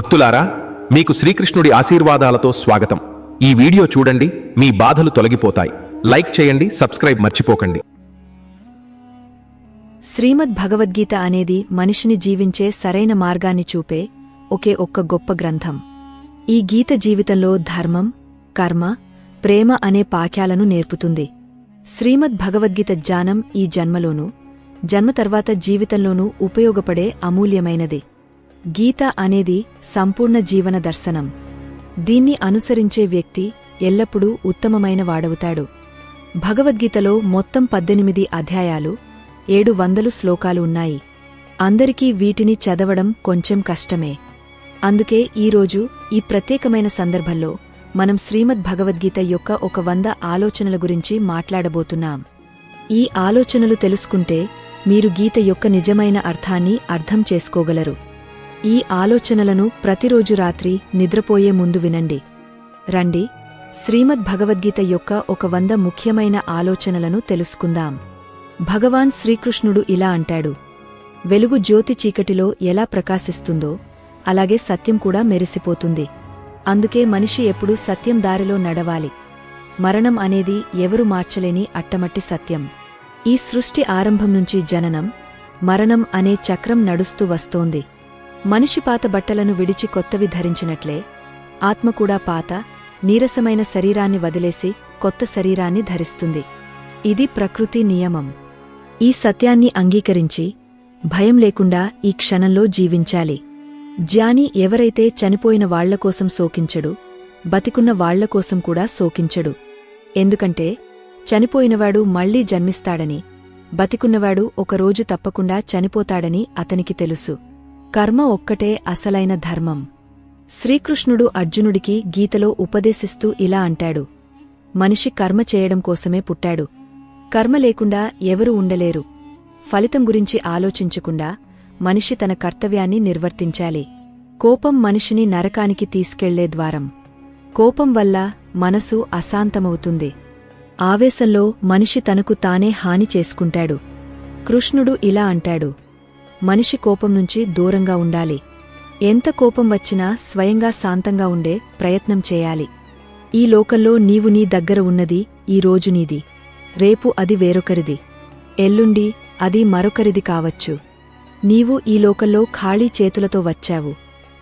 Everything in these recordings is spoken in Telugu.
భక్తులారా, మీకు శ్రీకృష్ణుడి ఆశీర్వాదాలతో స్వాగతం. ఈ వీడియో చూడండి, మీ బాధలు తొలగిపోతాయి. లైక్ చేయండి, సబ్స్క్రైబ్ మర్చిపోకండి. శ్రీమద్ భగవద్గీత అనేది మనిషిని జీవించే సరైన మార్గాన్ని చూపే ఒక్క గొప్ప గ్రంథం. ఈ గీత జీవితంలో ధర్మం, కర్మ, ప్రేమ అనే పాఠ్యాలను నేర్పుతుంది. శ్రీమద్ భగవద్గీత జ్ఞానం ఈ జన్మలోనూ, జన్మ తర్వాత జీవితంలోనూ ఉపయోగపడే అమూల్యమైనది. గీత అనేది సంపూర్ణ జీవన దర్శనం. దీన్ని అనుసరించే వ్యక్తి ఎల్లప్పుడూ ఉత్తమమైన వాడవుతాడు. భగవద్గీతలో మొత్తం 18 అధ్యాయాలు, 700 శ్లోకాలు ఉన్నాయి. అందరికీ వీటిని చదవడం కొంచెం కష్టమే. అందుకే ఈరోజు ఈ ప్రత్యేకమైన సందర్భంలో మనం శ్రీమద్ భగవద్గీత యొక్క 100 ఆలోచనల గురించి మాట్లాడబోతున్నాం. ఈ ఆలోచనలు తెలుసుకుంటే మీరు గీత యొక్క నిజమైన అర్థాన్ని అర్థం చేసుకోగలరు. ఈ ఆలోచనలను ప్రతిరోజు రాత్రి నిద్రపోయే ముందు వినండి. రండి, శ్రీమద్ భగవద్గీత యొక్క 100 ముఖ్యమైన ఆలోచనలను తెలుసుకుందాం. భగవాన్ శ్రీకృష్ణుడు ఇలా అంటాడు: వెలుగు జ్యోతి చీకటిలో ఎలా ప్రకాశిస్తుందో అలాగే సత్యం కూడా మెరిసిపోతుంది. అందుకే మనిషి ఎప్పుడూ సత్యం దారిలో నడవాలి. మరణం అనేది ఎవరు మార్చలేని అట్టమట్టి సత్యం. ఈ సృష్టి ఆరంభం నుంచి జననం, మరణం అనే చక్రం నడుస్తూ వస్తోంది. మనిషి పాత బట్టలను విడిచి కొత్తవి ధరించినట్లే ఆత్మ కూడా పాత, నీరసమైన శరీరాన్ని వదిలేసి కొత్త శరీరాన్ని ధరిస్తుంది. ఇది ప్రకృతి నియమం. ఈ సత్యాన్ని అంగీకరించి భయం లేకుండా ఈ క్షణంలో జీవించాలి. జ్ఞాని ఎవరైతే చనిపోయిన వాళ్లకోసం శోకించడు, బతికున్న వాళ్లకోసం కూడా శోకించడు. ఎందుకంటే చనిపోయినవాడు మళ్లీ జన్మిస్తాడని, బతికున్నవాడు ఒకరోజు తప్పకుండా చనిపోతాడని అతనికి తెలుసు. కర్మ ఒక్కటే అసలైన ధర్మం. శ్రీకృష్ణుడు అర్జునుడికి గీతలో ఉపదేశిస్తూ ఇలా అంటాడు: మనిషి కర్మ చేయడం కోసమే పుట్టాడు. కర్మ లేకుండా ఎవరూ ఉండలేరు. ఫలితం గురించి ఆలోచించకుండా మనిషి తన కర్తవ్యాన్ని నిర్వర్తించాలి. కోపం మనిషిని నరకానికి తీసుకెళ్లే ద్వారం. కోపం వల్ల మనసు అశాంతమవుతుంది. ఆవేశంలో మనిషి తనకు తానే హాని చేసుకుంటాడు. కృష్ణుడు ఇలా అంటాడు: మనిషి కోపం నుంచి దూరంగా ఉండాలి. ఎంత కోపం వచ్చినా స్వయంగా శాంతంగా ఉండే ప్రయత్నం చేయాలి. ఈ లోకంలో నీవు నీ దగ్గర ఉన్నది ఈ రోజు నీది, రేపు అది వేరొకరిది, ఎల్లుండి అది మరొకరిది కావచ్చు. నీవు ఈ లోకంలో ఖాళీ చేతులతో వచ్చావు,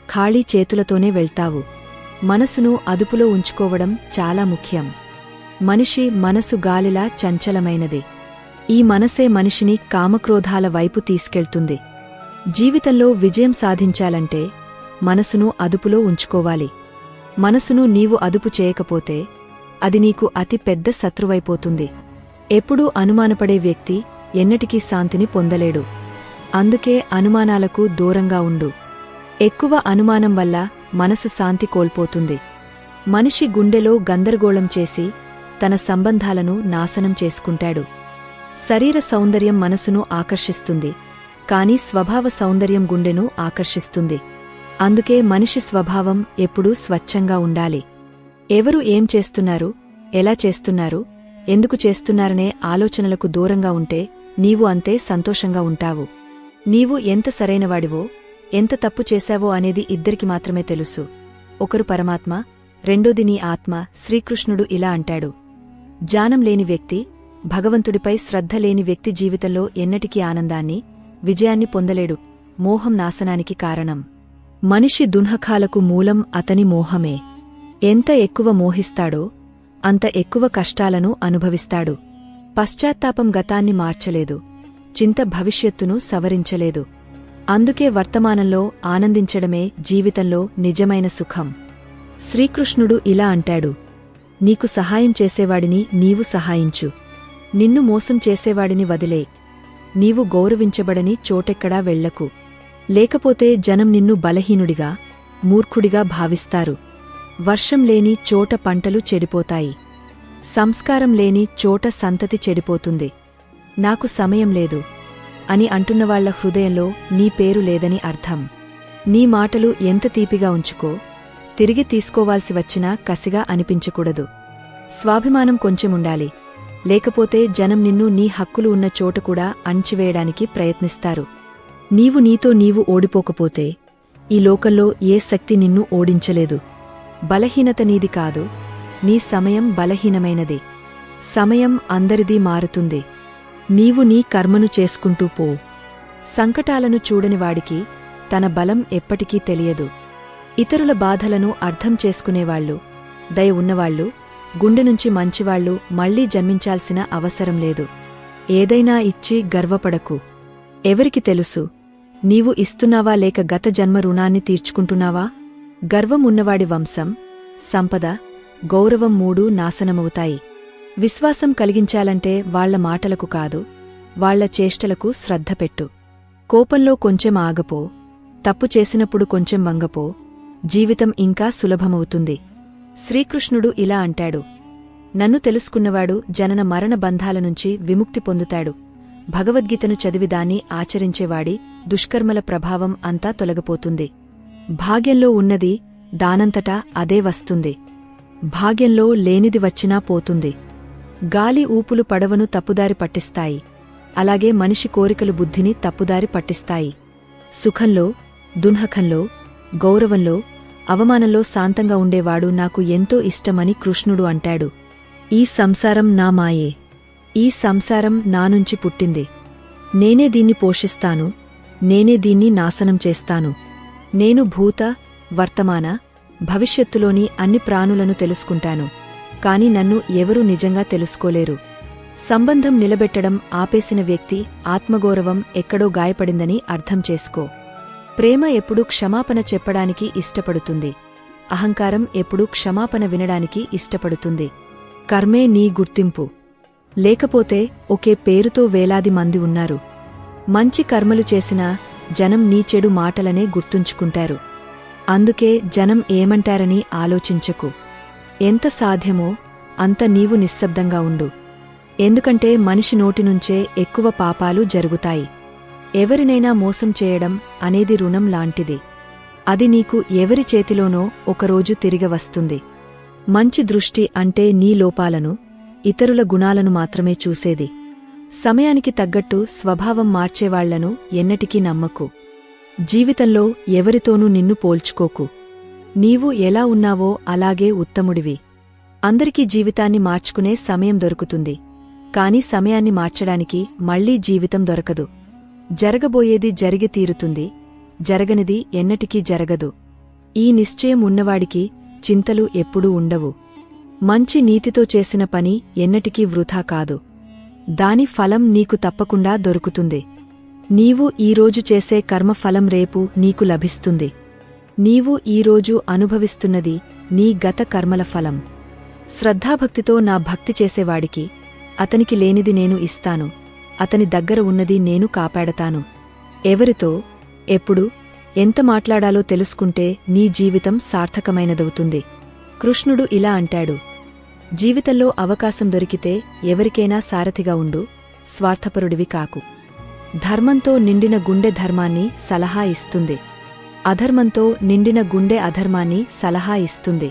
ఖాళీ చేతులతోనే వెళ్తావు. మనసును అదుపులో ఉంచుకోవడం చాలా ముఖ్యం. మనిషి మనసు గాలిలా చంచలమైనది. ఈ మనసే మనిషిని కామక్రోధాల వైపు తీసుకెళ్తుంది. జీవితంలో విజయం సాధించాలంటే మనసును అదుపులో ఉంచుకోవాలి. మనసును నీవు అదుపు చేయకపోతే అది నీకు అతి పెద్ద శత్రువైపోతుంది. ఎప్పుడూ అనుమానపడే వ్యక్తి ఎన్నటికీ శాంతిని పొందలేడు. అందుకే అనుమానాలకు దూరంగా ఉండు. ఎక్కువ అనుమానం వల్ల మనసు శాంతి కోల్పోతుంది. మనిషి గుండెలో గందరగోళం చేసి తన సంబంధాలను నాశనం చేసుకుంటాడు. శరీర సౌందర్యం మనసును ఆకర్షిస్తుంది, కాని స్వభావ సౌందర్యం గుండెను ఆకర్షిస్తుంది. అందుకే మనిషి స్వభావం ఎప్పుడూ స్వచ్ఛంగా ఉండాలి. ఎవరు ఏం చేస్తున్నారు, ఎలా చేస్తున్నారు, ఎందుకు చేస్తున్నారనే ఆలోచనలకు దూరంగా ఉంటే నీవు అంతే సంతోషంగా ఉంటావు. నీవు ఎంత సరైనవాడివో, ఎంత తప్పు చేశావో అనేది ఇద్దరికి మాత్రమే తెలుసు. ఒకరు పరమాత్మ, రెండోది నీ ఆత్మ. శ్రీకృష్ణుడు ఇలా అంటాడు: జ్ఞానం లేని వ్యక్తి, భగవంతుడిపై శ్రద్ధ లేని వ్యక్తి జీవితంలో ఎన్నటికీ ఆనందాన్ని, విజయాన్ని పొందలేడు. మోహం నాశనానికి కారణం. మనిషి దున్హకాలకు మూలం అతని మోహమే. ఎంత ఎక్కువ మోహిస్తాడో అంత ఎక్కువ కష్టాలను అనుభవిస్తాడు. పశ్చాత్తాపం గతాన్ని మార్చలేదు, చింత భవిష్యత్తును సవరించలేదు. అందుకే వర్తమానంలో ఆనందించడమే జీవితంలో నిజమైన సుఖం. శ్రీకృష్ణుడు ఇలా అంటాడు: నీకు సహాయం చేసేవాడిని నీవు సహాయించు, నిన్ను మోసం చేసేవాడిని వదిలే. నీవు గౌరవించబడని చోటెక్కడా వెళ్లకు. లేకపోతే జనం నిన్ను బలహీనుడిగా, మూర్ఖుడిగా భావిస్తారు. వర్షం లేని చోట పంటలు చెడిపోతాయి. సంస్కారం లేని చోట సంతతి చెడిపోతుంది. నాకు సమయం లేదు అని అంటున్నవాళ్ల హృదయంలో నీ పేరు లేదని అర్థం. నీ మాటలు ఎంత తీపిగా ఉంచుకో, తిరిగి తీసుకోవాల్సి వచ్చినా కసిగా అనిపించకూడదు. స్వాభిమానం కొంచెముండాలి. లేకపోతే జనం నిన్ను నీ హక్కులు ఉన్న చోట కూడా అణచివేయడానికి ప్రయత్నిస్తారు. నీవు నీతో నీవు ఓడిపోకపోతే ఈ లోకంలో ఏ శక్తి నిన్ను ఓడించలేదు. బలహీనత నీది కాదు, నీ సమయం బలహీనమైనది. సమయం అందరిదీ మారుతుంది. నీవు నీ కర్మను చేసుకుంటూ పో. సంకటాలను చూడనివాడికి తన బలం ఎప్పటికీ తెలియదు. ఇతరుల బాధలను అర్థం చేసుకునేవాళ్లు, దయ ఉన్నవాళ్లు, గుండెనుంచి మంచివాళ్లు మళ్లీ జన్మించాల్సిన అవసరం లేదు. ఏదైనా ఇచ్చి గర్వపడకు. ఎవరికి తెలుసు, నీవు ఇస్తున్నావా లేక గత జన్మ రుణాన్ని తీర్చుకుంటున్నావా? గర్వం ఉన్నవాడి వంశం, సంపద, గౌరవం మూడూ నాశనమవుతాయి. విశ్వాసం కలిగించాలంటే వాళ్ల మాటలకు కాదు, వాళ్ల చేష్టలకు శ్రద్ధ పెట్టు. కోపంలో కొంచెం ఆగపో, తప్పు చేసినప్పుడు కొంచెం వంగపో, జీవితం ఇంకా సులభమవుతుంది. శ్రీకృష్ణుడు ఇలా అంటాడు, నన్ను తెలుసుకున్నవాడు జనన మరణ బంధాల నుంచి విముక్తి పొందుతాడు. భగవద్గీతను చదివి దాన్ని ఆచరించేవాడి దుష్కర్మల ప్రభావం అంతా తొలగిపోతుంది. భాగ్యంలో ఉన్నది దానంతటా అదే వస్తుంది. భాగ్యంలో లేనిది వచ్చినా పోతుంది. గాలి ఊపులు పడవను తప్పుదారి పట్టిస్తాయి, అలాగే మనిషి కోరికలు బుద్ధిని తప్పుదారి పట్టిస్తాయి. సుఖంలో, దున్హకంలో, గౌరవంలో, అవమానంలో శాంతంగా ఉండేవాడు నాకు ఎంతో ఇష్టమని కృష్ణుడు అంటాడు. ఈ సంసారం నా మాయే. ఈ సంసారం నానుంచి పుట్టింది. నేనే దీన్ని పోషిస్తాను, నేనే దీన్ని నాశనం చేస్తాను. నేను భూత, వర్తమాన, భవిష్యత్తులోని అన్ని ప్రాణులను తెలుసుకుంటాను, కాని నన్ను ఎవరూ నిజంగా తెలుసుకోలేరు. సంబంధం నిలబెట్టడం ఆపేసిన వ్యక్తి ఆత్మగౌరవం ఎక్కడో గాయపడిందని అర్థం చేసుకో. ప్రేమ ఎప్పుడూ క్షమాపణ చెప్పడానికి ఇష్టపడుతుంది. అహంకారం ఎప్పుడూ క్షమాపణ వినడానికి ఇష్టపడుతుంది. కర్మే నీ గుర్తింపు. లేకపోతే ఒకే పేరుతో వేలాది మంది ఉన్నారు. మంచి కర్మలు చేసినా జనం నీ చెడు మాటలనే గుర్తుంచుకుంటారు. అందుకే జనం ఏమంటారని ఆలోచించకు. ఎంత సాధ్యమో అంత నీవు నిశ్శబ్దంగా ఉండు. ఎందుకంటే మనిషి నోటినుంచే ఎక్కువ పాపాలు జరుగుతాయి. ఎవరినైనా మోసం చేయడం అనేది రుణం లాంటిది. అది నీకు ఎవరి చేతిలోనో ఒకరోజు తిరిగి వస్తుంది. మంచి దృష్టి అంటే నీ లోపాలను, ఇతరుల గుణాలను మాత్రమే చూసేది. సమయానికి తగ్గట్టు స్వభావం మార్చేవాళ్లను ఎన్నటికీ నమ్మకు. జీవితంలో ఎవరితోనూ నిన్ను పోల్చుకోకు. నీవు ఎలా ఉన్నావో అలాగే ఉత్తముడివి. అందరికీ జీవితాన్ని మార్చుకునే సమయం దొరుకుతుంది, కాని సమయాన్ని మార్చడానికి మళ్లీ జీవితం దొరకదు. జరగబోయేది జరిగి తీరుతుంది, జరగనిది ఎన్నటికీ జరగదు. ఈ నిశ్చయం ఉన్నవాడికి చింతలు ఎప్పుడూ ఉండవు. మంచి నీతితో చేసిన పని ఎన్నటికీ వృథా కాదు. దాని ఫలం నీకు తప్పకుండా దొరుకుతుంది. నీవు ఈరోజు చేసే కర్మఫలం రేపు నీకు లభిస్తుంది. నీవు ఈరోజు అనుభవిస్తున్నది నీ గత కర్మల ఫలం. శ్రద్ధాభక్తితో నా భక్తి చేసేవాడికి అతనికి లేనిది నేను ఇస్తాను, అతని దగ్గర ఉన్నది నేను కాపాడతాను. ఎవరితో, ఎప్పుడు, ఎంత మాట్లాడాలో తెలుసుకుంటే నీ జీవితం సార్థకమైనదవుతుంది. కృష్ణుడు ఇలా అంటాడు, జీవితంలో అవకాశం దొరికితే ఎవరికైనా సారథిగా ఉండు, స్వార్థపరుడివి కాకు. ధర్మంతో నిండిన గుండె ధర్మాన్ని సలహా ఇస్తుంది. అధర్మంతో నిండిన గుండె అధర్మాన్ని సలహా ఇస్తుంది.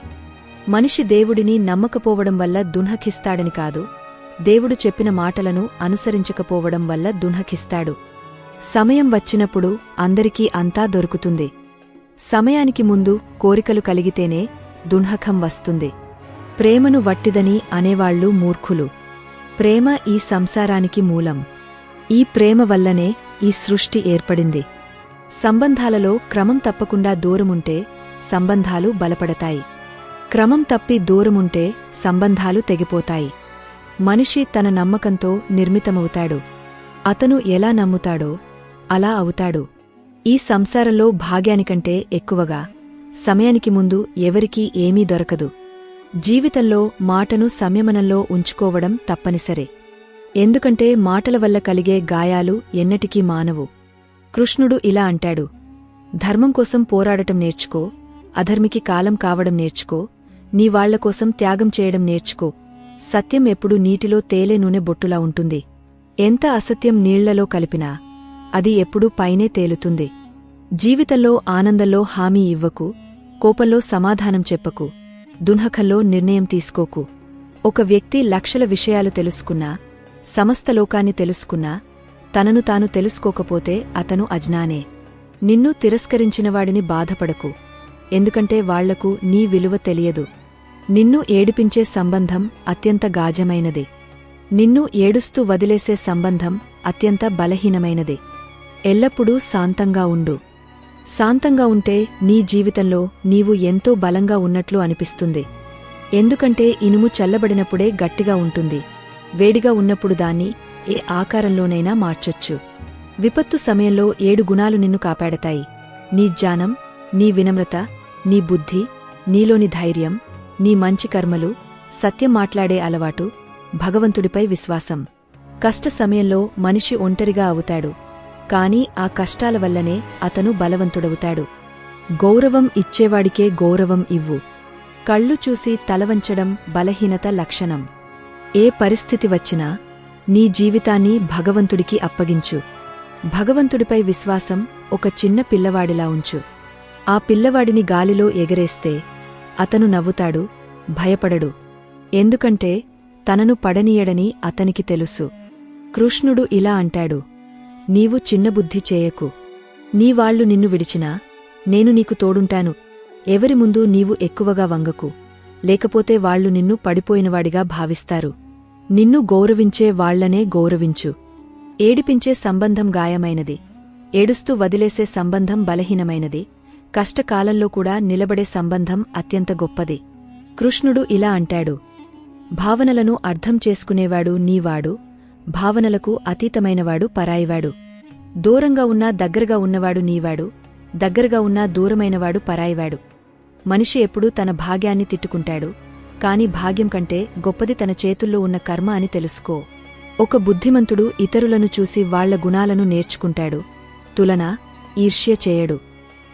మనిషి దేవుడిని నమ్మకపోవడం వల్ల దున్హకిస్తాడని కాదు, దేవుడు చెప్పిన మాటలను అనుసరించకపోవడం వల్ల దున్హకిస్తాడు. సమయం వచ్చినప్పుడు అందరికీ అంతా దొరుకుతుంది. సమయానికి ముందు కోరికలు కలిగితేనే దున్హకం వస్తుంది. ప్రేమను వట్టిదని అనేవాళ్లు మూర్ఖులు. ప్రేమ ఈ సంసారానికి మూలం. ఈ ప్రేమ వల్లనే ఈ సృష్టి ఏర్పడింది. సంబంధాలలో క్రమం తప్పకుండా దూరముంటే సంబంధాలు బలపడతాయి. క్రమం తప్పి దూరముంటే సంబంధాలు తెగిపోతాయి. మనిషి తన నమ్మకంతో నిర్మితమవుతాడు. అతను ఎలా నమ్ముతాడో అలా అవుతాడు. ఈ సంసారంలో భాగ్యానికంటే ఎక్కువగా సమయానికి ముందు ఎవరికీ ఏమీ దొరకదు. జీవితంలో మాటను సంయమనంలో ఉంచుకోవడం తప్పనిసరే. ఎందుకంటే మాటల వల్ల కలిగే గాయాలు ఎన్నటికీ మానవు. కృష్ణుడు ఇలా అంటాడు, ధర్మం కోసం పోరాడటం నేర్చుకో, అధర్మికి కాలం కావడం నేర్చుకో, నీ వాళ్లకోసం త్యాగం చేయడం నేర్చుకో. సత్యం ఎప్పుడు నీటిలో తేలే నూనె బొట్టులా ఉంటుంది. ఎంత అసత్యం నీళ్లలో కలిపినా అది ఎప్పుడూ పైనే తేలుతుంది. జీవితంలో ఆనందంలో హామీ ఇవ్వకు, కోపంలో సమాధానం చెప్పకు, దున్హకంలో నిర్ణయం తీసుకోకు. ఒక వ్యక్తి లక్షల విషయాలు తెలుసుకున్నా, సమస్త లోకాన్ని తెలుసుకున్నా, తనను తాను తెలుసుకోకపోతే అతను అజ్ఞానే. నిన్ను తిరస్కరించినవాడిని బాధపడకు, ఎందుకంటే వాళ్లకు నీ విలువ తెలియదు. నిన్ను ఏడిపించే సంబంధం అత్యంత గాజమైనది. నిన్ను ఏడుస్తూ వదిలేసే సంబంధం అత్యంత బలహీనమైనది. ఎల్లప్పుడూ శాంతంగా ఉండు. శాంతంగా ఉంటే నీ జీవితంలో నీవు ఎంతో బలంగా ఉన్నట్లు అనిపిస్తుంది. ఎందుకంటే ఇనుము చల్లబడినప్పుడే గట్టిగా ఉంటుంది. వేడిగా ఉన్నప్పుడు దాన్ని ఏ ఆకారంలోనైనా మార్చొచ్చు. విపత్తు సమయంలో 7 గుణాలు నిన్ను కాపాడతాయి: నీ జ్ఞానం, నీ వినమ్రత, నీ బుద్ధి, నీలోని ధైర్యం, నీ మంచి కర్మలు, సత్యం మాట్లాడే అలవాటు, భగవంతుడిపై విశ్వాసం. కష్ట సమయంలో మనిషి ఒంటరిగా అవుతాడు, కాని ఆ కష్టాల వల్లనే అతను బలవంతుడవుతాడు. గౌరవం ఇచ్చేవాడికే గౌరవం ఇవ్వు. కళ్ళు చూసి తలవంచడం బలహీనత లక్షణం. ఏ పరిస్థితి వచ్చినా నీ జీవితాన్ని భగవంతుడికి అప్పగించు. భగవంతుడిపై విశ్వాసం ఒక చిన్న పిల్లవాడిలా ఉంచు. ఆ పిల్లవాడిని గాలిలో ఎగరేస్తే అతను నవ్వుతాడు, భయపడడు. ఎందుకంటే తనను పడనీయడని అతనికి తెలుసు. కృష్ణుడు ఇలా అంటాడు: నీవు చిన్నబుద్ధి చేయకు. నీవాళ్లు నిన్ను విడిచినా నేను నీకు తోడుంటాను. ఎవరి ముందు నీవు ఎక్కువగా వంగకు, లేకపోతే వాళ్లు నిన్ను పడిపోయినవాడిగా భావిస్తారు. నిన్ను గౌరవించే వాళ్లనే గౌరవించు. ఏడిపించే సంబంధం గాయమైనది. ఏడుస్తూ వదిలేసే సంబంధం బలహీనమైనది. కష్టకాలంలో కూడా నిలబడే సంబంధం అత్యంత గొప్పది. కృష్ణుడు ఇలా అంటాడు: భావనలను అర్థం చేసుకునేవాడు నీవాడు, భావనలకు అతీతమైనవాడు పరాయివాడు. దూరంగా ఉన్నా దగ్గరగా ఉన్నవాడు నీవాడు, దగ్గరగా ఉన్నా దూరమైనవాడు పరాయివాడు. మనిషి ఎప్పుడూ తన భాగ్యాన్ని తిట్టుకుంటాడు, కాని భాగ్యం కంటే గొప్పది తన చేతుల్లో ఉన్న కర్మ అని తెలుసుకో. ఒక బుద్ధిమంతుడు ఇతరులను చూసి వాళ్ల గుణాలను నేర్చుకుంటాడు, తులన, ఈర్ష్య చేయడు.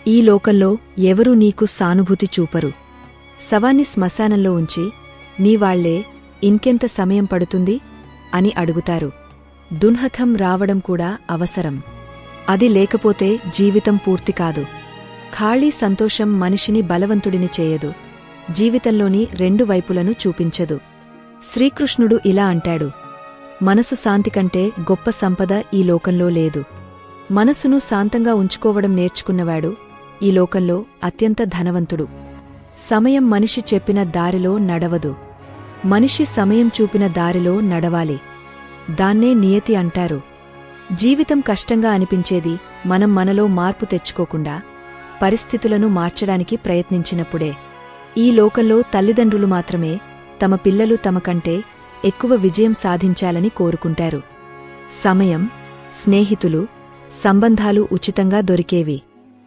ఈ లోకంలో ఎవరూ నీకు సానుభూతి చూపరు. శవాన్ని శ్మశానంలో ఉంచి నీవాళ్లే ఇంకెంత సమయం పడుతుంది అని అడుగుతారు. దున్హకం రావడం కూడా అవసరం. అది లేకపోతే జీవితం పూర్తి కాదు. ఖాళీ సంతోషం మనిషిని బలవంతుడిని చేయదు, జీవితంలోని 2 వైపులను చూపించదు. శ్రీకృష్ణుడు ఇలా అంటాడు: మనసు శాంతి కంటే గొప్ప సంపద ఈ లోకంలో లేదు. మనసును శాంతంగా ఉంచుకోవడం నేర్చుకున్నవాడు ఈ లోకంలో అత్యంత ధనవంతుడు. సమయం మనిషి చెప్పిన దారిలో నడవదు, మనిషి సమయం చూపిన దారిలో నడవాలి. దాన్నే నియతి అంటారు. జీవితం కష్టంగా అనిపించేది మనం మనలో మార్పు తెచ్చుకోకుండా పరిస్థితులను మార్చడానికి ప్రయత్నించినప్పుడే. ఈ లోకంలో తల్లిదండ్రులు మాత్రమే తమ పిల్లలు తమ కంటే ఎక్కువ విజయం సాధించాలని కోరుకుంటారు. సమయం, స్నేహితులు, సంబంధాలు ఉచితంగా దొరికేవి.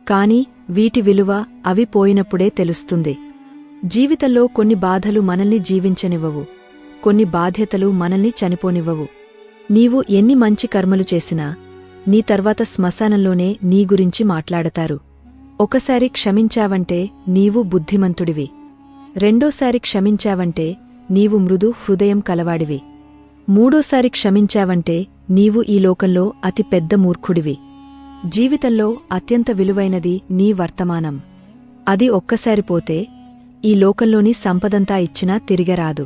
కాని వీటి విలువ అవి పోయినప్పుడే తెలుస్తుంది. జీవితంలో కొన్ని బాధలు మనల్ని జీవించనివ్వవు, కొన్ని బాధ్యతలు మనల్ని చనిపోనివ్వవు. నీవు ఎన్ని మంచి కర్మలు చేసినా నీ తర్వాత శ్మశానంలోనే నీ గురించి మాట్లాడతారు. ఒకసారి క్షమించావంటే నీవు బుద్ధిమంతుడివి. రెండోసారి క్షమించావంటే నీవు మృదు హృదయం కలవాడివి. మూడోసారి క్షమించావంటే నీవు ఈ లోకంలో అతి పెద్ద మూర్ఖుడివి. జీవితంలో అత్యంత విలువైనది నీ వర్తమానం. అది ఒక్కసారి పోతే ఈ లోకంలోని సంపదంతా ఇచ్చినా తిరిగరాదు.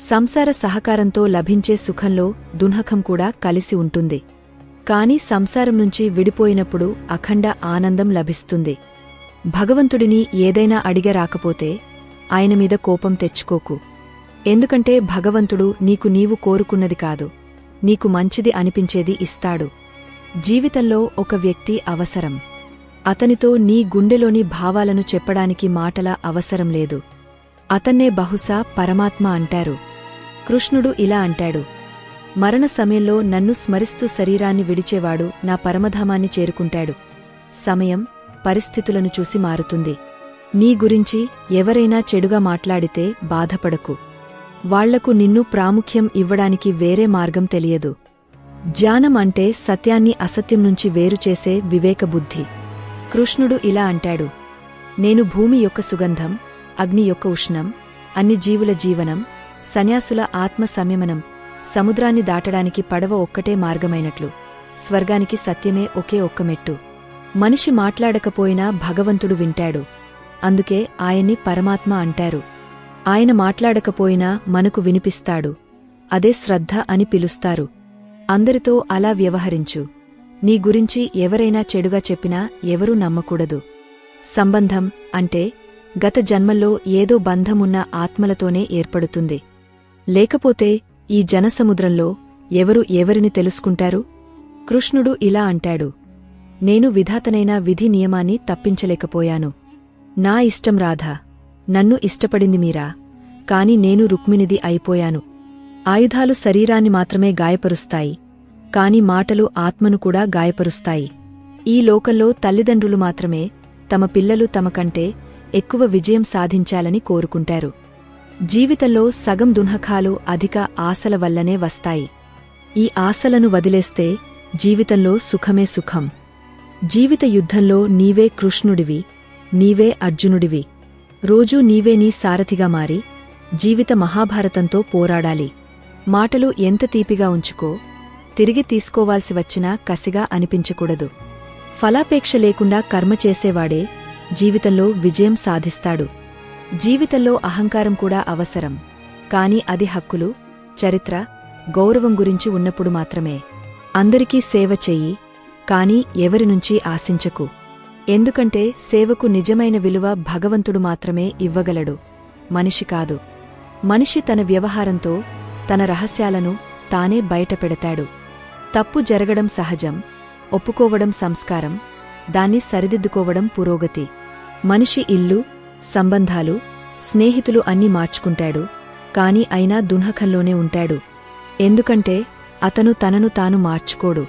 సంసార సహకారంతో లభించే సుఖంలో దున్హకం కూడా కలిసి ఉంటుంది. కాని సంసారం నుంచి విడిపోయినప్పుడు అఖండ ఆనందం లభిస్తుంది. భగవంతుడిని ఏదైనా అడిగరాకపోతే ఆయన మీద కోపం తెచ్చుకోకు. ఎందుకంటే భగవంతుడు నీకు నీవు కోరుకున్నది కాదు, నీకు మంచిది అనిపించేది ఇస్తాడు. జీవితంలో ఒక వ్యక్తి అవసరం. అతనితో నీ గుండెలోని భావాలను చెప్పడానికి మాటల అవసరం లేదు. అతన్నే బహుశా పరమాత్మ అంటారు. కృష్ణుడు ఇలా అంటాడు: మరణ సమయంలో నన్ను స్మరిస్తూ శరీరాన్ని విడిచేవాడు నా పరమధామాన్ని చేరుకుంటాడు. సమయం, పరిస్థితులను చూసి మారుతుంది. నీ గురించి ఎవరైనా చెడుగా మాట్లాడితే బాధపడకు. వాళ్లకు నిన్ను ప్రాముఖ్యం ఇవ్వడానికి వేరే మార్గం తెలియదు. జ్ఞానం అంటే సత్యాన్ని అసత్యం నుంచి వేరుచేసే వివేకబుద్ధి. కృష్ణుడు ఇలా అంటాడు: నేను భూమి యొక్క సుగంధం, అగ్ని యొక్క ఉష్ణం, అన్ని జీవుల జీవనం, సన్యాసుల ఆత్మ సంయమనం. సముద్రాన్ని దాటడానికి పడవ ఒక్కటే మార్గమైనట్లు స్వర్గానికి సత్యమే ఒకే ఒక్క మెట్టు. మనిషి మాట్లాడకపోయినా భగవంతుడు వింటాడు. అందుకే ఆయన్ని పరమాత్మ అంటారు. ఆయన మాట్లాడకపోయినా మనకు వినిపిస్తాడు. అదే శ్రద్ధ అని పిలుస్తారు. అందరితో అలా వ్యవహరించు. నీ గురించి ఎవరైనా చెడుగా చెప్పినా ఎవరూ నమ్మకూడదు. సంబంధం అంటే గత జన్మల్లో ఏదో బంధమున్న ఆత్మలతోనే ఏర్పడుతుంది. లేకపోతే ఈ జనసముద్రంలో ఎవరు ఎవరిని తెలుసుకుంటారు? కృష్ణుడు ఇలా అంటాడు, నేను విధాతనైన విధి నియమాన్ని తప్పించలేకపోయాను. నా ఇష్టం రాధా, నన్ను ఇష్టపడింది మీరా, కాని నేను రుక్మిణిది అయిపోయాను. ఆయుధాలు శరీరాన్ని మాత్రమే గాయపరుస్తాయి, కాని మాటలు ఆత్మను కూడా గాయపరుస్తాయి. ఈ లోకంలో తల్లిదండ్రులు మాత్రమే తమ పిల్లలు తమకంటే ఎక్కువ విజయం సాధించాలని కోరుకుంటారు. జీవితంలో సగం దున్హకాలు అధిక ఆశల వల్లనే వస్తాయి. ఈ ఆశలను వదిలేస్తే జీవితంలో సుఖమే సుఖం. జీవిత యుద్ధంలో నీవే కృష్ణుడివి, నీవే అర్జునుడివి. రోజూ నీవే నీ సారథిగా మారి జీవిత మహాభారతంతో పోరాడాలి. మాటలు ఎంత తీపిగా ఉంచుకో, తిరిగి తీసుకోవాల్సి వచ్చినా కసిగా అనిపించకూడదు. ఫలాపేక్ష లేకుండా కర్మ చేసేవాడే జీవితంలో విజయం సాధిస్తాడు. జీవితంలో అహంకారం కూడా అవసరం, కాని అది హక్కులు, చరిత్ర, గౌరవం గురించి ఉన్నప్పుడు మాత్రమే. అందరికీ సేవ చెయ్యి, కాని ఎవరినుంచి ఆశించకు. ఎందుకంటే సేవకు నిజమైన విలువ భగవంతుడు మాత్రమే ఇవ్వగలడు, మనిషి కాదు. మనిషి తన వ్యవహారంతో తన రహస్యాలను తానే బయటపెడతాడు. తప్పు జరగడం సహజం, ఒప్పుకోవడం సంస్కారం, దాన్ని సరిదిద్దుకోవడం పురోగతి. మనిషి ఇల్లు, సంబంధాలు, స్నేహితులు అన్నీ మార్చుకుంటాడు, కాని అయినా దున్హకంలోనే ఉంటాడు. ఎందుకంటే అతను తనను తాను మార్చుకోడు.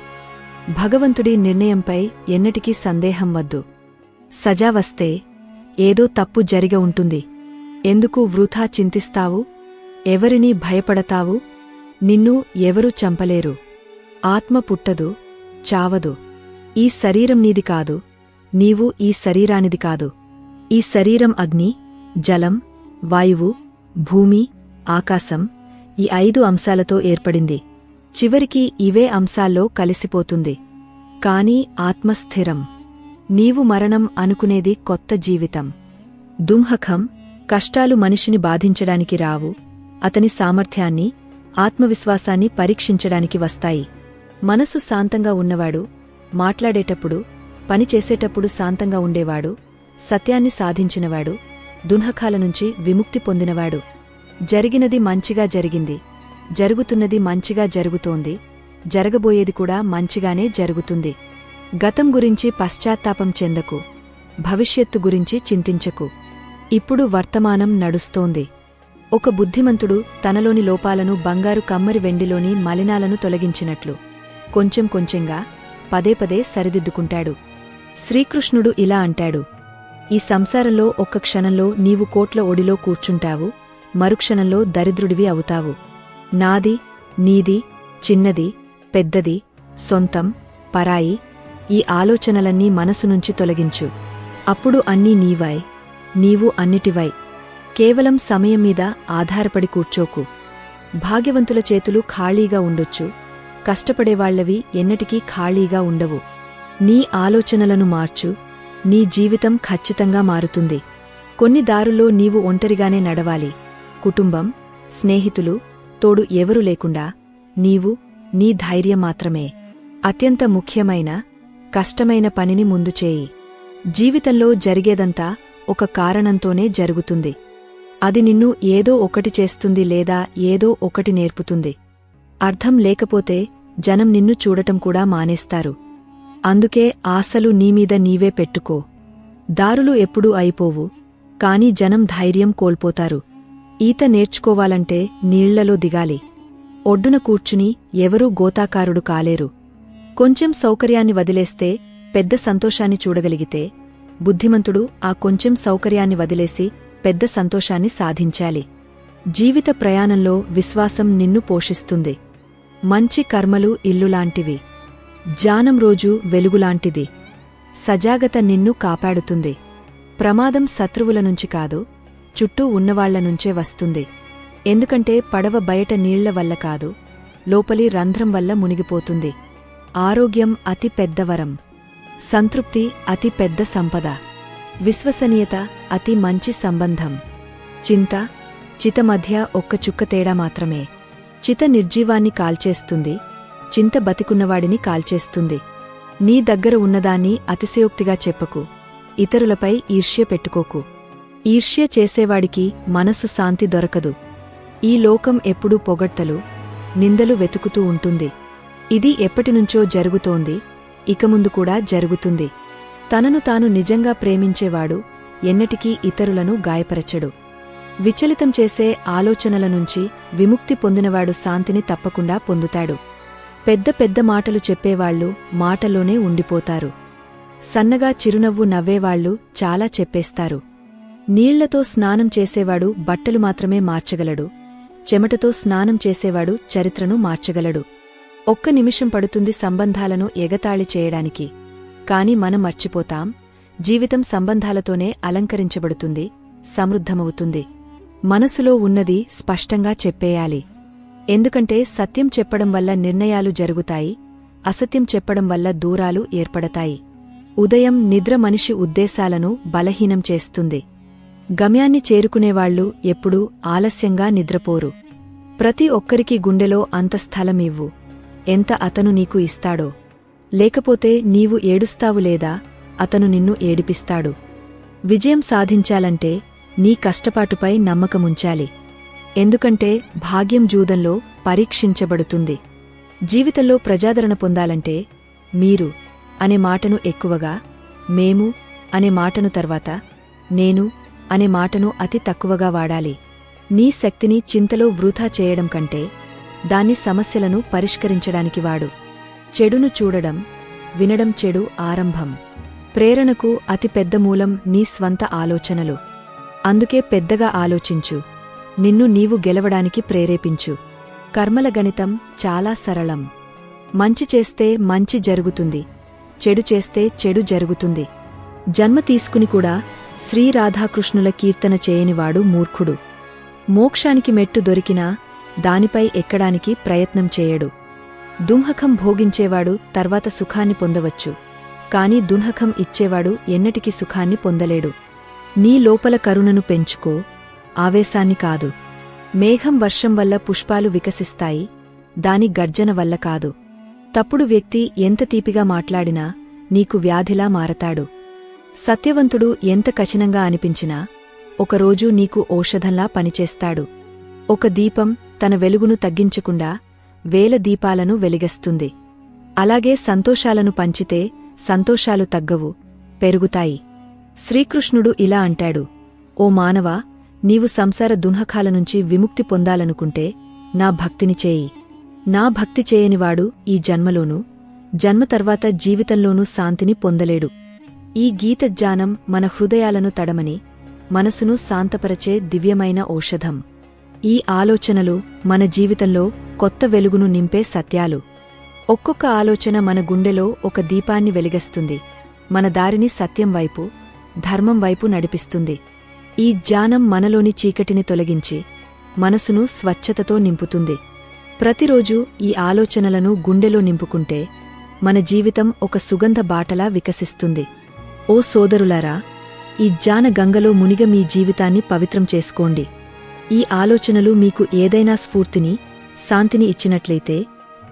భగవంతుడి నిర్ణయంపై ఎన్నటికీ సందేహం వద్దు. సజా వస్తే ఏదో తప్పు జరిగ ఉంటుంది. ఎందుకు వృథా చింతిస్తావు? ఎవరినీ భయపడతావు? నిన్ను ఎవరూ చంపలేరు. ఆత్మ పుట్టదు, చావదు. ఈ శరీరం నీది కాదు, నీవు ఈ శరీరానిది కాదు. ఈ శరీరం అగ్ని, జలం, వాయువు, భూమి, ఆకాశం, ఈ 5 అంశాలతో ఏర్పడింది. చివరికి ఇవే అంశాల్లో కలిసిపోతుంది. కాని ఆత్మస్థిరం. నీవు మరణం అనుకునేది కొత్త జీవితం. దుంహకం, కష్టాలు మనిషిని బాధించడానికి రావు, అతని సామర్థ్యాన్ని, ఆత్మవిశ్వాసాన్ని పరీక్షించడానికి వస్తాయి. మనసు శాంతంగా ఉన్నవాడు, మాట్లాడేటప్పుడు, పనిచేసేటప్పుడు శాంతంగా ఉండేవాడు, సత్యాన్ని సాధించినవాడు, దున్హకాల నుంచి విముక్తి పొందినవాడు. జరిగినది మంచిగా జరిగింది, జరుగుతున్నది మంచిగా జరుగుతోంది, జరగబోయేది కూడా మంచిగానే జరుగుతుంది. గతం గురించి పశ్చాత్తాపం చెందకు, భవిష్యత్తు గురించి చింతించకు. ఇప్పుడు వర్తమానం నడుస్తోంది. ఒక బుద్ధిమంతుడు తనలోని లోపాలను బంగారు కమ్మరి వెండిలోని మలినాలను తొలగించినట్లు కొంచెం కొంచెంగా పదే పదే సరిదిద్దుకుంటాడు. శ్రీకృష్ణుడు ఇలా అంటాడు, ఈ సంసారంలో ఒక్క క్షణంలో నీవు కోట్ల ఒడిలో కూర్చుంటావు, మరుక్షణంలో దరిద్రుడివి అవుతావు. నాది, నీది, చిన్నది, పెద్దది, సొంతం, పరాయి, ఈ ఆలోచనలన్నీ మనసునుంచి తొలగించు. అప్పుడు అన్నీ నీవై, నీవు అన్నిటివై. కేవలం సమయం మీద ఆధారపడి కూర్చోకు. భాగ్యవంతుల చేతులు ఖాళీగా ఉండొచ్చు, కష్టపడేవాళ్లవి ఎన్నటికీ ఖాళీగా ఉండవు. నీ ఆలోచనలను మార్చు, నీ జీవితం ఖచ్చితంగా మారుతుంది. కొన్ని దారుల్లో నీవు ఒంటరిగానే నడవాలి. కుటుంబం, స్నేహితులు, తోడు ఎవరూ లేకుండా నీవు, నీ ధైర్యం మాత్రమే. అత్యంత ముఖ్యమైన, కష్టమైన పనిని ముందు చేయి. జీవితంలో జరిగేదంతా ఒక కారణంతోనే జరుగుతుంది. అది నిన్ను ఏదో ఒకటి చేస్తుంది లేదా ఏదో ఒకటి నేర్పుతుంది. అర్థం లేకపోతే జనం నిన్ను చూడటం కూడా మానేస్తారు. అందుకే ఆశలు నీమీద నీవే పెట్టుకో. దారులు ఎప్పుడూ అయిపోవు, కాని జనం ధైర్యం కోల్పోతారు. ఈత నేర్చుకోవాలంటే నీళ్లలో దిగాలి. ఒడ్డున కూర్చుని ఎవరూ గోతాకారుడు కాలేరు. కొంచెం సౌకర్యాన్ని వదిలేస్తే పెద్ద సంతోషాన్ని చూడగలిగితే, బుద్ధిమంతుడు ఆ కొంచెం సౌకర్యాన్ని వదిలేసి పెద్ద సంతోషాన్ని సాధించాలి. జీవిత ప్రయాణంలో విశ్వాసం నిన్ను పోషిస్తుంది. మంచి కర్మలు ఇల్లులాంటివి. జ్ఞానం రోజు వెలుగులాంటిది. సజాగత నిన్ను కాపాడుతుంది. ప్రమాదం శత్రువుల నుంచి కాదు, చుట్టూ ఉన్నవాళ్లనుంచే వస్తుంది. ఎందుకంటే పడవ బయట నీళ్ల వల్ల కాదు, లోపలి రంధ్రం వల్ల మునిగిపోతుంది. ఆరోగ్యం అతి పెద్దవరం. సంతృప్తి అతి పెద్ద సంపద. విశ్వసనీయత అతి మంచి సంబంధం. చింత, చిత మధ్య ఒక్క చుక్క తేడా మాత్రమే. చిత నిర్జీవాన్ని కాల్చేస్తుంది, చింత బతికున్నవాడిని కాల్చేస్తుంది. నీ దగ్గర ఉన్నదాన్ని అతిశయోక్తిగా చెప్పకు. ఇతరులపై ఈర్ష్య పెట్టుకోకు. ఈర్ష్య చేసేవాడికి మనసు శాంతి దొరకదు. ఈ లోకం ఎప్పుడూ పొగడ్తలు, నిందలు వెతుకుతూ ఉంటుంది. ఇది ఎప్పటినుంచో జరుగుతోంది, ఇక ముందు కూడా జరుగుతుంది. తనను తాను నిజంగా ప్రేమించేవాడు ఎన్నటికీ ఇతరులను గాయపరచడు. విచలితం చేసే ఆలోచనల నుంచి విముక్తి పొందినవాడు శాంతిని తప్పకుండా పొందుతాడు. పెద్ద పెద్ద మాటలు చెప్పేవాళ్లు మాటల్లోనే ఉండిపోతారు. సన్నగా చిరునవ్వు నవ్వేవాళ్లు చాలా చెప్పేస్తారు. నీళ్లతో స్నానం చేసేవాడు బట్టలు మాత్రమే మార్చగలడు. చెమటతో స్నానం చేసేవాడు చరిత్రను మార్చగలడు. ఒక్క నిమిషం పడుతుంది సంబంధాలను ఎగతాళి చేయడానికి. కాని మనం మర్చిపోతాం, జీవితం సంబంధాలతోనే అలంకరించబడుతుంది, సమృద్ధమవుతుంది. మనసులో ఉన్నది స్పష్టంగా చెప్పేయాలి. ఎందుకంటే సత్యం చెప్పడం వల్ల నిర్ణయాలు జరుగుతాయి, అసత్యం చెప్పడం వల్ల దూరాలు ఏర్పడతాయి. ఉదయం నిద్ర మనిషి ఉద్దేశాలను బలహీనం చేస్తుంది. గమ్యాన్ని చేరుకునేవాళ్లు ఎప్పుడూ ఆలస్యంగా నిద్రపోరు. ప్రతి ఒక్కరికి గుండెలో అంత స్థలమివ్వు, ఎంత అతను నీకు ఇస్తాడో. లేకపోతే నీవు ఏడుస్తావు లేదా అతను నిన్ను ఏడిపిస్తాడు. విజయం సాధించాలంటే నీ కష్టపాటుపై నమ్మకముంచాలి. ఎందుకంటే భాగ్యం జూదంలో పరీక్షించబడుతుంది. జీవితంలో ప్రజాదరణ పొందాలంటే మీరు అనే మాటను ఎక్కువగా, మేము అనే మాటను తర్వాత, నేను అనే మాటను అతి తక్కువగా వాడాలి. నీ శక్తిని చింతలో వృధా చేయడం కంటే దాన్ని సమస్యలను పరిష్కరించడానికి వాడు. చెడును చూడడం, వినడం చెడు ఆరంభం. ప్రేరణకు అతి పెద్ద మూలం నీ స్వంత ఆలోచనలు. అందుకే పెద్దగా ఆలోచించు, నిన్ను నీవు గెలవడానికి ప్రేరేపించు. కర్మల గణితం చాలా సరళం. మంచి చేస్తే మంచి జరుగుతుంది, చెడు చేస్తే చెడు జరుగుతుంది. జన్మ తీసుకుని కూడా శ్రీరాధాకృష్ణుల కీర్తన చేయనివాడు మూర్ఖుడు. మోక్షానికి మెట్టు దొరికినా దానిపై ఎక్కడానికి ప్రయత్నం చేయడు. దుంహకం భోగించేవాడు తర్వాత సుఖాన్ని పొందవచ్చు, కాని దుంహకం ఇచ్చేవాడు ఎన్నటికీ సుఖాన్ని పొందలేడు. నీ లోపల కరుణను పెంచుకో, ఆవేశాన్ని కాదు. మేఘం వర్షం వల్ల పుష్పాలు వికసిస్తాయి, దాని గర్జన వల్ల కాదు. తప్పుడు వ్యక్తి ఎంత తీపిగా మాట్లాడినా నీకు వ్యాధిలా మారతాడు. సత్యవంతుడు ఎంత కఠినంగా అనిపించినా ఒకరోజు నీకు ఔషధంలా పనిచేస్తాడు. ఒక దీపం తన వెలుగును తగ్గించకుండా వేల దీపాలను వెలిగస్తుంది. అలాగే సంతోషాలను పంచితే సంతోషాలు తగ్గవు, పెరుగుతాయి. శ్రీకృష్ణుడు ఇలా అంటాడు, ఓ మానవా, నీవు సంసార దున్హకాల నుంచి విముక్తి పొందాలనుకుంటే నా భక్తిని చేయి. నా భక్తి చేయనివాడు ఈ జన్మలోనూ, జన్మ తర్వాత జీవితంలోనూ శాంతిని పొందలేడు. ఈ గీత జ్ఞానం మన హృదయాలను తడమని, మనసును శాంతపరచే దివ్యమైన ఔషధం. ఈ ఆలోచనలు మన జీవితంలో కొత్త వెలుగును నింపే సత్యాలు. ఒక్కొక్క ఆలోచన మన గుండెలో ఒక దీపాన్ని వెలిగిస్తుంది, మన దారిని సత్యం వైపు, ధర్మం వైపు నడిపిస్తుంది. ఈ జ్ఞానం మనలోని చీకటిని తొలగించి మనసును స్వచ్ఛతతో నింపుతుంది. ప్రతిరోజూ ఈ ఆలోచనలను గుండెలో నింపుకుంటే మన జీవితం ఒక సుగంధ బాటలా వికసిస్తుంది. ఓ సోదరులారా, ఈ జ్ఞాన గంగలో మునిగ మీ జీవితాన్ని పవిత్రం చేసుకోండి. ఈ ఆలోచనలు మీకు ఏదైనా స్ఫూర్తిని, శాంతిని ఇచ్చినట్లయితే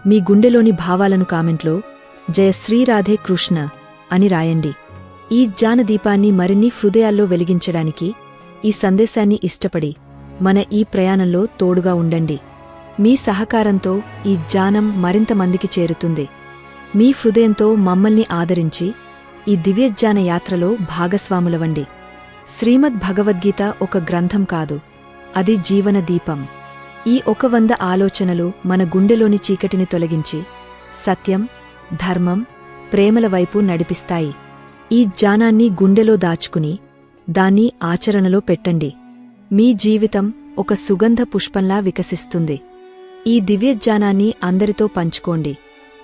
మీ గుండెలోని భావాలను కామెంట్లో జయ శ్రీరాధే కృష్ణ అని రాయండి. ఈ జ్ఞానదీపాన్ని మరిన్ని హృదయాల్లో వెలిగించడానికి ఈ సందేశాన్ని ఇష్టపడి మన ఈ ప్రయాణంలో తోడుగా ఉండండి. మీ సహకారంతో ఈ జ్ఞానం మరింత మందికి చేరుతుంది. మీ హృదయంతో మమ్మల్ని ఆదరించి ఈ దివ్యజ్ఞాన యాత్రలో భాగస్వాములవండి. శ్రీమద్ భగవద్గీత ఒక గ్రంథం కాదు, అది జీవన దీపం. ఈ 100 ఆలోచనలు మన గుండెలోని చీకటిని తొలగించి సత్యం, ధర్మం, ప్రేమల వైపు నడిపిస్తాయి. ఈ జ్ఞానాన్ని గుండెలో దాచుకుని దాన్ని ఆచరణలో పెట్టండి. మీ జీవితం ఒక సుగంధ పుష్పంలా వికసిస్తుంది. ఈ దివ్యజ్ఞానాన్ని అందరితో పంచుకోండి,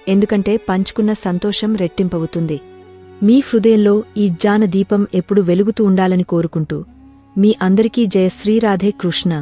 ఎందుకంటే పంచుకున్న సంతోషం రెట్టింపవుతుంది. మీ హృదయంలో ఈ జ్ఞాన దీపం ఎప్పుడు వెలుగుతూ ఉండాలని కోరుకుంటూ మీ అందరికీ జయ శ్రీరాధే కృష్ణ.